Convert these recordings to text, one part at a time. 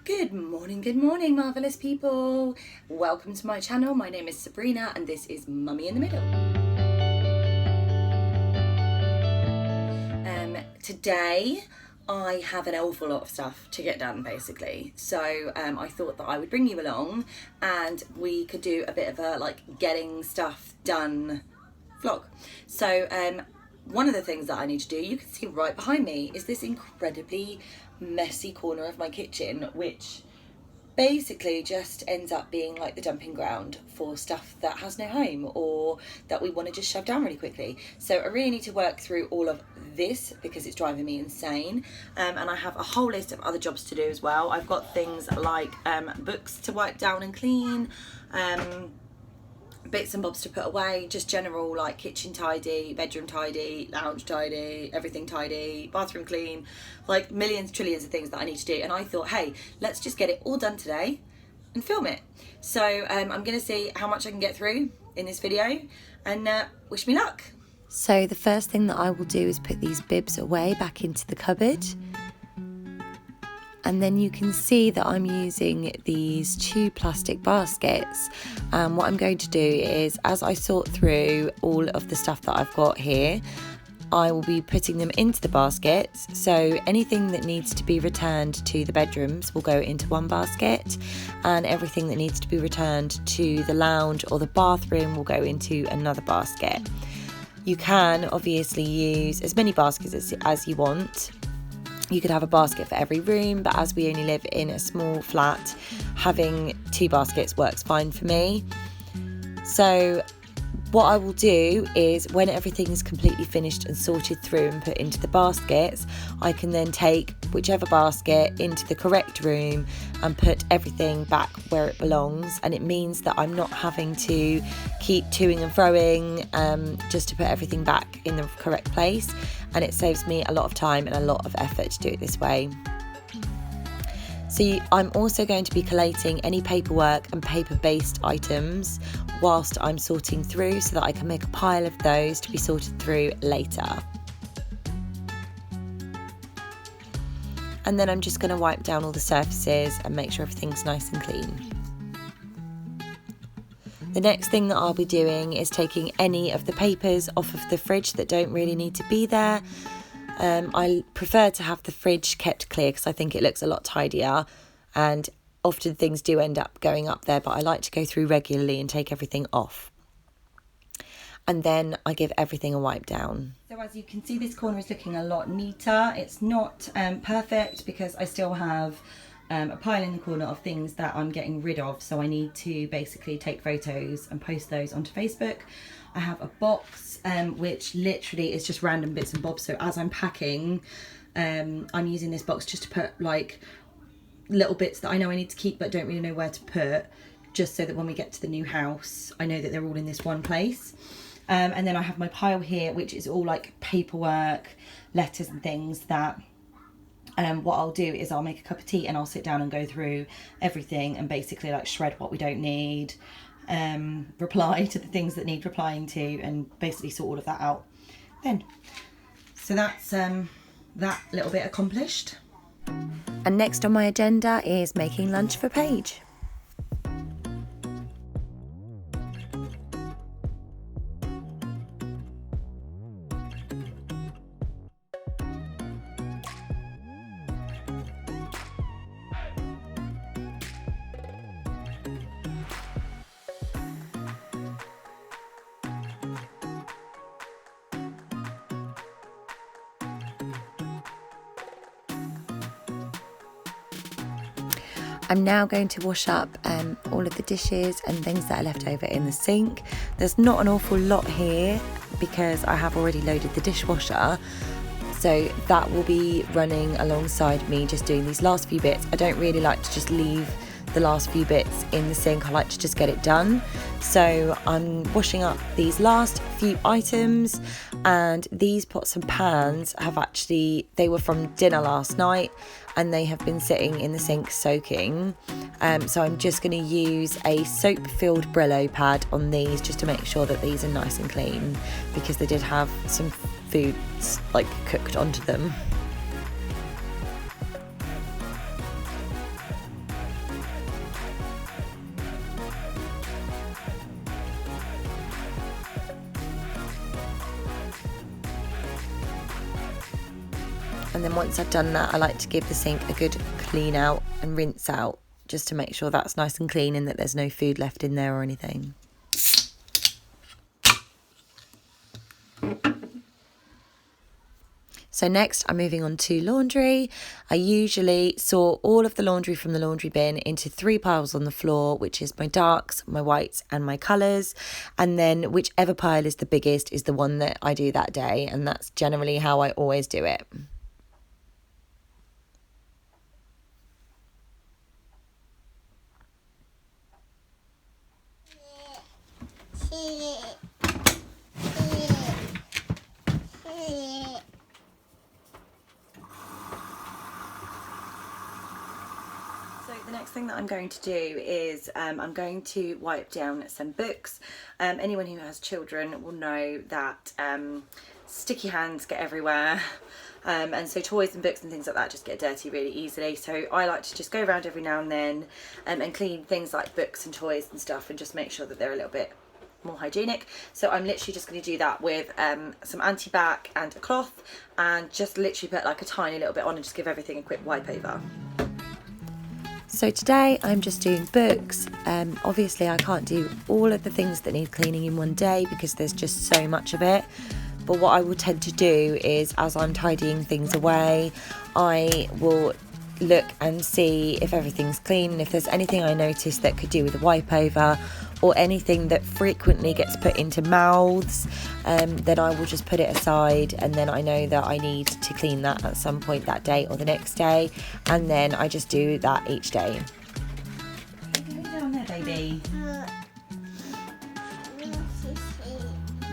Good morning, marvellous people. Welcome to my channel. My name is Sabrina and this is Mummy in the Middle. Today I have an awful lot of stuff to get done basically. So I thought that I would bring you along and we could do a bit of a getting stuff done vlog. So one of the things that I need to do, you can see right behind me, is this incredibly messy corner of my kitchen, which basically just ends up being like the dumping ground for stuff that has no home or that we want to just shove down really quickly. So I really need to work through all of this because it's driving me insane, and I have a whole list of other jobs to do as well. I've got things like books to wipe down and clean, bits and bobs to put away, just general like kitchen tidy, bedroom tidy, lounge tidy, everything tidy, bathroom clean, like millions, trillions of things that I need to do. And I thought, hey, let's just get it all done today and film it. So I'm gonna see how much I can get through in this video and wish me luck. So the first thing that I will do is put these bibs away back into the cupboard. And then you can see that I'm using these 2 plastic baskets. What I'm going to do is, as I sort through all of the stuff that I've got here, I will be putting them into the baskets. So anything that needs to be returned to the bedrooms will go into one basket, and everything that needs to be returned to the lounge or the bathroom will go into another basket. You can obviously use as many baskets as you want. You could have a basket for every room, but as we only live in a small flat, having 2 baskets works fine for me. So what I will do is, when everything is completely finished and sorted through and put into the baskets, I can then take whichever basket into the correct room and put everything back where it belongs. And it means that I'm not having to keep toing and froing just to put everything back in the correct place. And it saves me a lot of time and a lot of effort to do it this way. So I'm also going to be collating any paperwork and paper-based items whilst I'm sorting through, so that I can make a pile of those to be sorted through later. And then I'm just going to wipe down all the surfaces and make sure everything's nice and clean. The next thing that I'll be doing is taking any of the papers off of the fridge that don't really need to be there. I prefer to have the fridge kept clear because I think it looks a lot tidier, and often things do end up going up there, but I like to go through regularly and take everything off. And then I give everything a wipe down. So as you can see, this corner is looking a lot neater. It's not perfect because I still have a pile in the corner of things that I'm getting rid of, so I need to basically take photos and post those onto Facebook. I have a box which literally is just random bits and bobs, so as I'm packing I'm using this box just to put like little bits that I know I need to keep but don't really know where to put, just so that when we get to the new house I know that they're all in this one place. And then I have my pile here, which is all like paperwork, letters and things that what I'll do is I'll make a cup of tea and I'll sit down and go through everything and basically like shred what we don't need, reply to the things that need replying to, and basically sort all of that out then. So that's that little bit accomplished. And next on my agenda is making lunch for Paige. I'm now going to wash up all of the dishes and things that are left over in the sink. There's not an awful lot here because I have already loaded the dishwasher, so that will be running alongside me just doing these last few bits. I don't really like to just leave the last few bits in the sink, I like to just get it done. So I'm washing up these last few items, and these pots and pans they were from dinner last night and they have been sitting in the sink soaking. So I'm just going to use a soap filled Brillo pad on these just to make sure that these are nice and clean, because they did have some foods like cooked onto them. And then once I've done that, I like to give the sink a good clean out and rinse out, just to make sure that's nice and clean and that there's no food left in there or anything. So next I'm moving on to laundry. I usually sort all of the laundry from the laundry bin into 3 piles on the floor, which is my darks, my whites and my colours. And then whichever pile is the biggest is the one that I do that day. And that's generally how I always do it. The next thing that I'm going to do is I'm going to wipe down some books. Anyone who has children will know that sticky hands get everywhere, and so toys and books and things like that just get dirty really easily. So I like to just go around every now and then and clean things like books and toys and stuff, and just make sure that they're a little bit more hygienic. So I'm literally just going to do that with some anti-bac and a cloth, and just literally put like a tiny little bit on and just give everything a quick wipe over. So today I'm just doing books. Obviously I can't do all of the things that need cleaning in one day because there's just so much of it. But what I will tend to do is, as I'm tidying things away, I will look and see if everything's clean, and if there's anything I notice that could do with a wipe over or anything that frequently gets put into mouths, then I will just put it aside, and then I know that I need to clean that at some point that day or the next day, and then I just do that each day. Go down there, baby.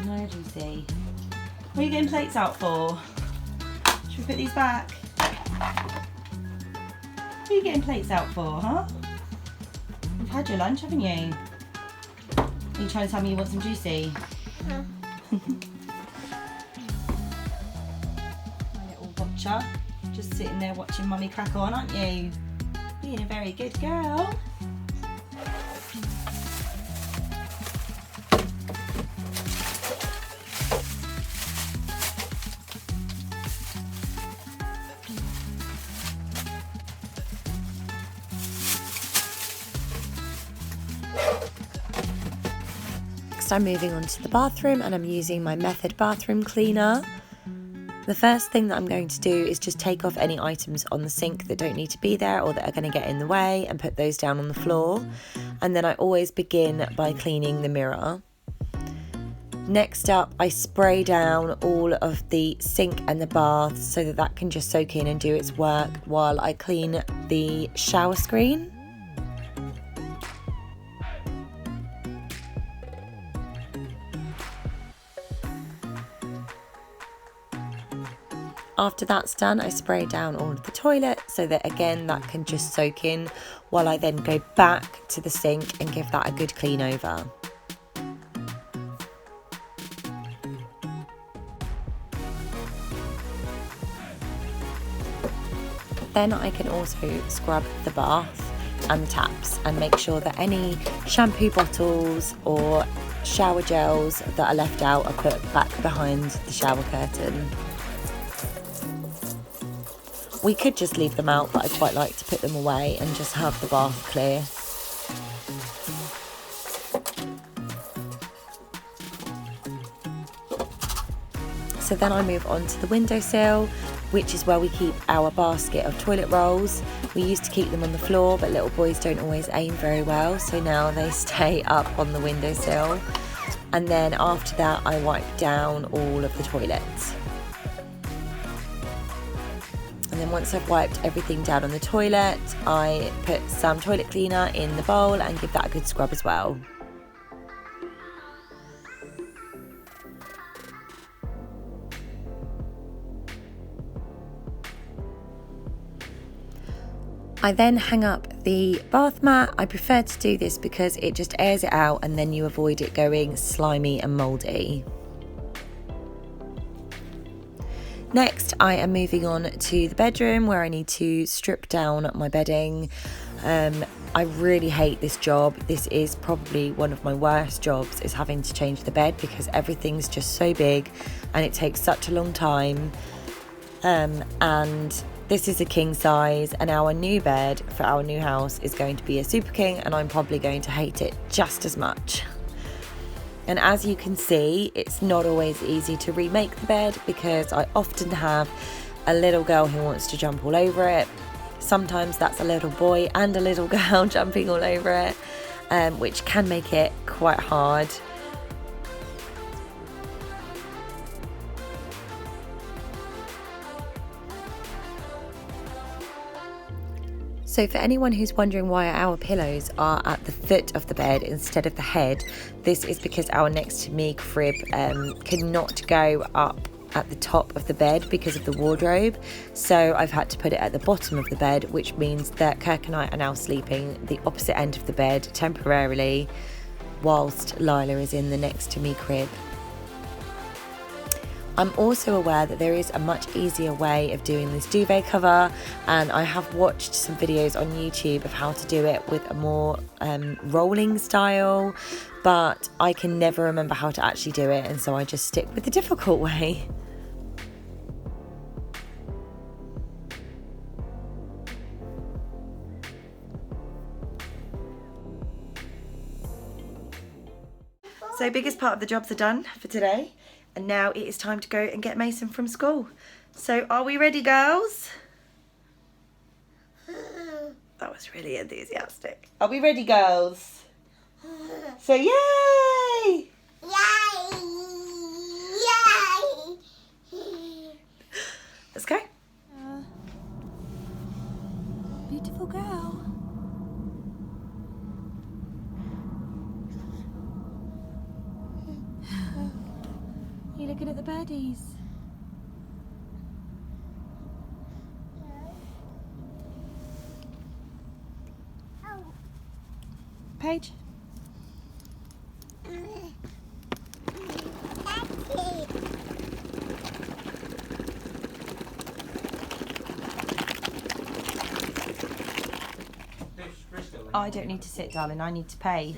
No, Lucy. What are you getting plates out for? Should we put these back? What are you getting plates out for, huh? You've had your lunch, haven't you? Are you trying to tell me you want some juicy? Yeah. My little watcher. Just sitting there watching Mummy crack on, aren't you? Being a very good girl. Next I'm moving on to the bathroom, and I'm using my Method bathroom cleaner. The first thing that I'm going to do is just take off any items on the sink that don't need to be there or that are going to get in the way, and put those down on the floor. And then I always begin by cleaning the mirror. Next up, I spray down all of the sink and the bath so that that can just soak in and do its work while I clean the shower screen. After that's done, I spray down all of the toilet so that again that can just soak in, while I then go back to the sink and give that a good clean over. Then I can also scrub the bath and the taps and make sure that any shampoo bottles or shower gels that are left out are put back behind the shower curtain. We could just leave them out, but I quite like to put them away and just have the bath clear. So then I move on to the windowsill, which is where we keep our basket of toilet rolls. We used to keep them on the floor, but little boys don't always aim very well, so now they stay up on the windowsill. And then after that, I wipe down all of the toilets. And then once I've wiped everything down on the toilet, I put some toilet cleaner in the bowl and give that a good scrub as well. I then hang up the bath mat. I prefer to do this because it just airs it out and then you avoid it going slimy and mouldy. Next, I am moving on to the bedroom where I need to strip down my bedding. I really hate this job. This is probably one of my worst jobs, is having to change the bed because everything's just so big and it takes such a long time. and this is a king size, and our new bed for our new house is going to be a super king, and I'm probably going to hate it just as much. And as you can see, it's not always easy to remake the bed because I often have a little girl who wants to jump all over it. Sometimes that's a little boy and a little girl jumping all over it, which can make it quite hard. So for anyone who's wondering why our pillows are at the foot of the bed instead of the head, this is because our Next to Me crib cannot go up at the top of the bed because of the wardrobe. So I've had to put it at the bottom of the bed, which means that Kirk and I are now sleeping the opposite end of the bed temporarily whilst Lila is in the Next to Me crib. I'm also aware that there is a much easier way of doing this duvet cover, and I have watched some videos on YouTube of how to do it with a more rolling style, but I can never remember how to actually do it, and so I just stick with the difficult way. So biggest part of the jobs are done for today. And now it is time to go and get Mason from school. So are we ready, girls? That was really enthusiastic. Are we ready, girls? So yay! Yay! Yay! Let's go. Beautiful girl. You looking at the birdies? Paige? I don't need to sit, darling. I need to pay.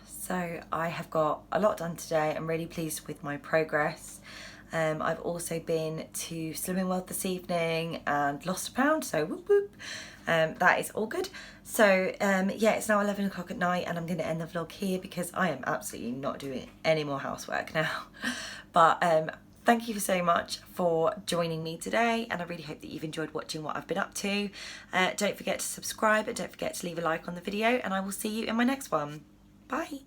So I have got a lot done today. I'm really pleased with my progress. I've also been to Slimming World this evening and lost a pound, so whoop whoop. That is all good. So yeah, it's now 11 o'clock at night and I'm going to end the vlog here because I am absolutely not doing any more housework now. But thank you so much for joining me today, and I really hope that you've enjoyed watching what I've been up to. Don't forget to subscribe and don't forget to leave a like on the video, and I will see you in my next one. Bye.